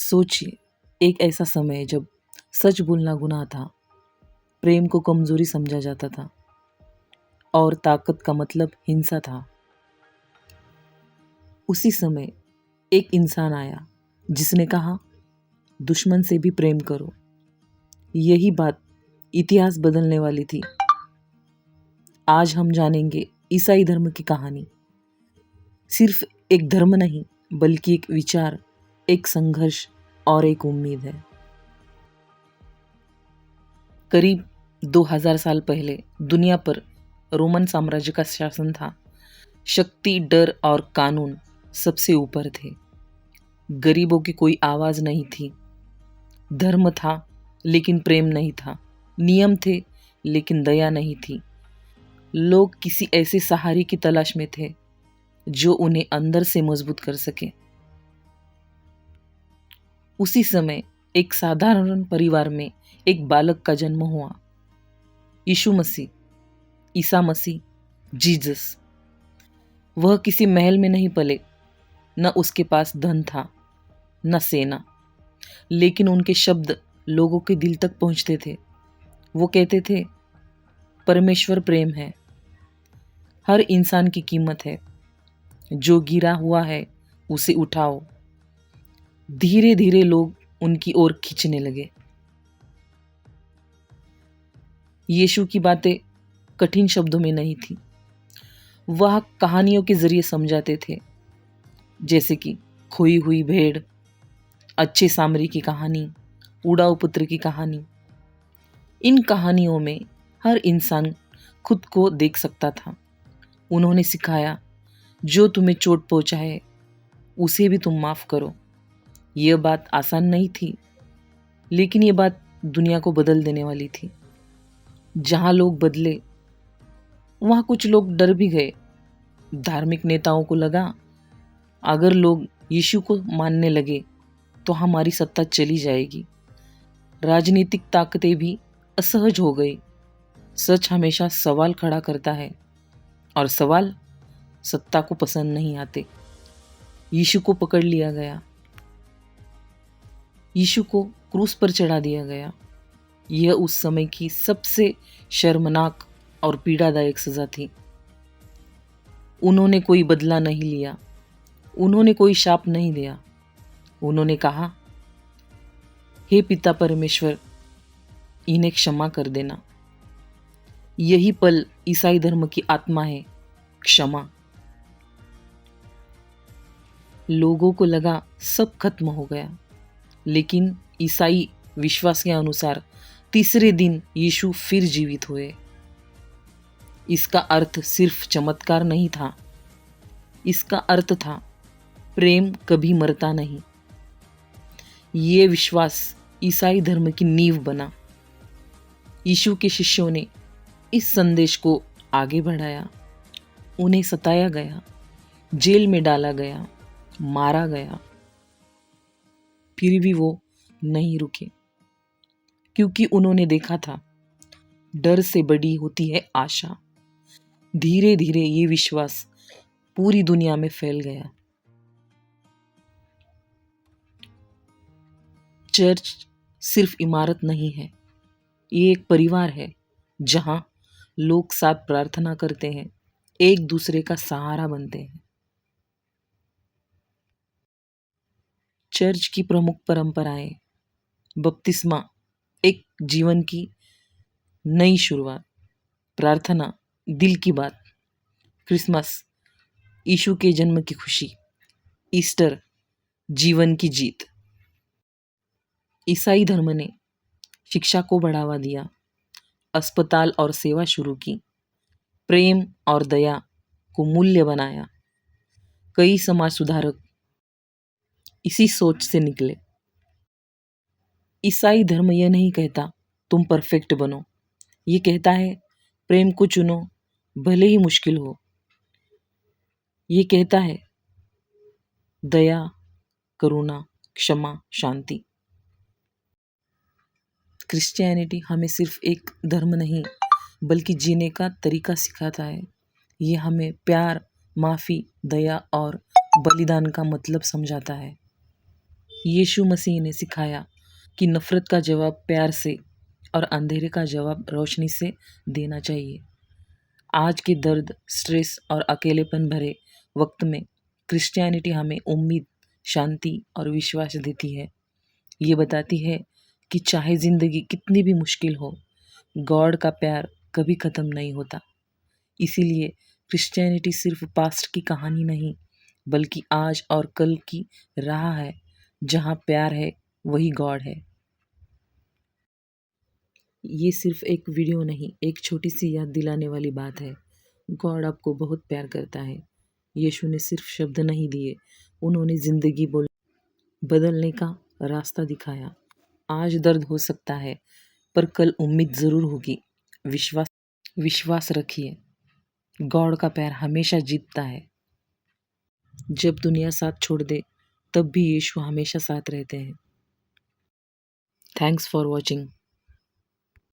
सोचिए, एक ऐसा समय जब सच बोलना गुनाह था, प्रेम को कमजोरी समझा जाता था और ताकत का मतलब हिंसा था। उसी समय एक इंसान आया जिसने कहा, दुश्मन से भी प्रेम करो। यही बात इतिहास बदलने वाली थी। आज हम जानेंगे ईसाई धर्म की कहानी। सिर्फ एक धर्म नहीं, बल्कि एक विचार, एक संघर्ष और एक उम्मीद है। करीब 2000 साल पहले दुनिया पर रोमन साम्राज्य का शासन था। शक्ति, डर और कानून सबसे ऊपर थे। गरीबों की कोई आवाज नहीं थी। धर्म था लेकिन प्रेम नहीं था। नियम थे लेकिन दया नहीं थी। लोग किसी ऐसे सहारे की तलाश में थे जो उन्हें अंदर से मजबूत कर सके। उसी समय एक साधारण परिवार में एक बालक का जन्म हुआ। यीशु मसीह, ईसा मसीह, जीसस। वह किसी महल में नहीं पले, न उसके पास धन था, न सेना, लेकिन उनके शब्द लोगों के दिल तक पहुंचते थे। वो कहते थे, परमेश्वर प्रेम है, हर इंसान की कीमत है, जो गिरा हुआ है उसे उठाओ। धीरे धीरे लोग उनकी ओर खींचने लगे। यीशु की बातें कठिन शब्दों में नहीं थी। वह कहानियों के जरिए समझाते थे, जैसे कि खोई हुई भेड़, अच्छे सामरी की कहानी, उड़ाऊ पुत्र की कहानी। इन कहानियों में हर इंसान खुद को देख सकता था। उन्होंने सिखाया, जो तुम्हें चोट पहुंचाए उसे भी तुम माफ करो। यह बात आसान नहीं थी, लेकिन यह बात दुनिया को बदल देने वाली थी। जहां लोग बदले, वहां कुछ लोग डर भी गए। धार्मिक नेताओं को लगा, अगर लोग यीशु को मानने लगे तो हमारी सत्ता चली जाएगी। राजनीतिक ताकतें भी असहज हो गई। सच हमेशा सवाल खड़ा करता है और सवाल सत्ता को पसंद नहीं आते। यीशु को पकड़ लिया गया। यीशु को क्रूस पर चढ़ा दिया गया। यह उस समय की सबसे शर्मनाक और पीड़ादायक सजा थी। उन्होंने कोई बदला नहीं लिया, उन्होंने कोई शाप नहीं दिया। उन्होंने कहा, हे पिता परमेश्वर, इन्हें क्षमा कर देना। यही पल ईसाई धर्म की आत्मा है, क्षमा। लोगों को लगा सब खत्म हो गया, लेकिन ईसाई विश्वास के अनुसार तीसरे दिन यीशु फिर जीवित हुए। इसका अर्थ सिर्फ चमत्कार नहीं था, इसका अर्थ था प्रेम कभी मरता नहीं। ये विश्वास ईसाई धर्म की नींव बना। यीशु के शिष्यों ने इस संदेश को आगे बढ़ाया। उन्हें सताया गया, जेल में डाला गया, मारा गया, फिर भी वो नहीं रुके, क्योंकि उन्होंने देखा था, डर से बड़ी होती है आशा। धीरे धीरे ये विश्वास पूरी दुनिया में फैल गया। चर्च सिर्फ इमारत नहीं है, ये एक परिवार है जहां लोग साथ प्रार्थना करते हैं, एक दूसरे का सहारा बनते हैं। चर्च की प्रमुख परंपराएं, बपतिस्मा, एक जीवन की नई शुरुआत, प्रार्थना, दिल की बात, क्रिसमस, यीशु के जन्म की खुशी, ईस्टर, जीवन की जीत। ईसाई धर्म ने शिक्षा को बढ़ावा दिया, अस्पताल और सेवा शुरू की, प्रेम और दया को मूल्य बनाया। कई समाज सुधारक इसी सोच से निकले। ईसाई धर्म यह नहीं कहता तुम परफेक्ट बनो, ये कहता है प्रेम को चुनो, भले ही मुश्किल हो। ये कहता है दया, करुणा, क्षमा, शांति। क्रिश्चियनिटी हमें सिर्फ एक धर्म नहीं, बल्कि जीने का तरीका सिखाता है। ये हमें प्यार, माफ़ी, दया और बलिदान का मतलब समझाता है। यीशु मसीह ने सिखाया कि नफ़रत का जवाब प्यार से और अंधेरे का जवाब रोशनी से देना चाहिए। आज के दर्द, स्ट्रेस और अकेलेपन भरे वक्त में क्रिश्चियनिटी हमें उम्मीद, शांति और विश्वास देती है। ये बताती है कि चाहे ज़िंदगी कितनी भी मुश्किल हो, गॉड का प्यार कभी ख़त्म नहीं होता। इसीलिए क्रिश्चियनिटी सिर्फ पास्ट की कहानी नहीं, बल्कि आज और कल की राह है। जहाँ प्यार है, वही गॉड है। ये सिर्फ एक वीडियो नहीं, एक छोटी सी याद दिलाने वाली बात है। गॉड आपको बहुत प्यार करता है। यीशु ने सिर्फ शब्द नहीं दिए, उन्होंने ज़िंदगी बदलने का रास्ता दिखाया। आज दर्द हो सकता है, पर कल उम्मीद ज़रूर होगी। विश्वास विश्वास रखिए, गॉड का प्यार हमेशा जीतता है। जब दुनिया साथ छोड़ दे, तब भी यीशु हमेशा साथ रहते हैं। Thanks for watching.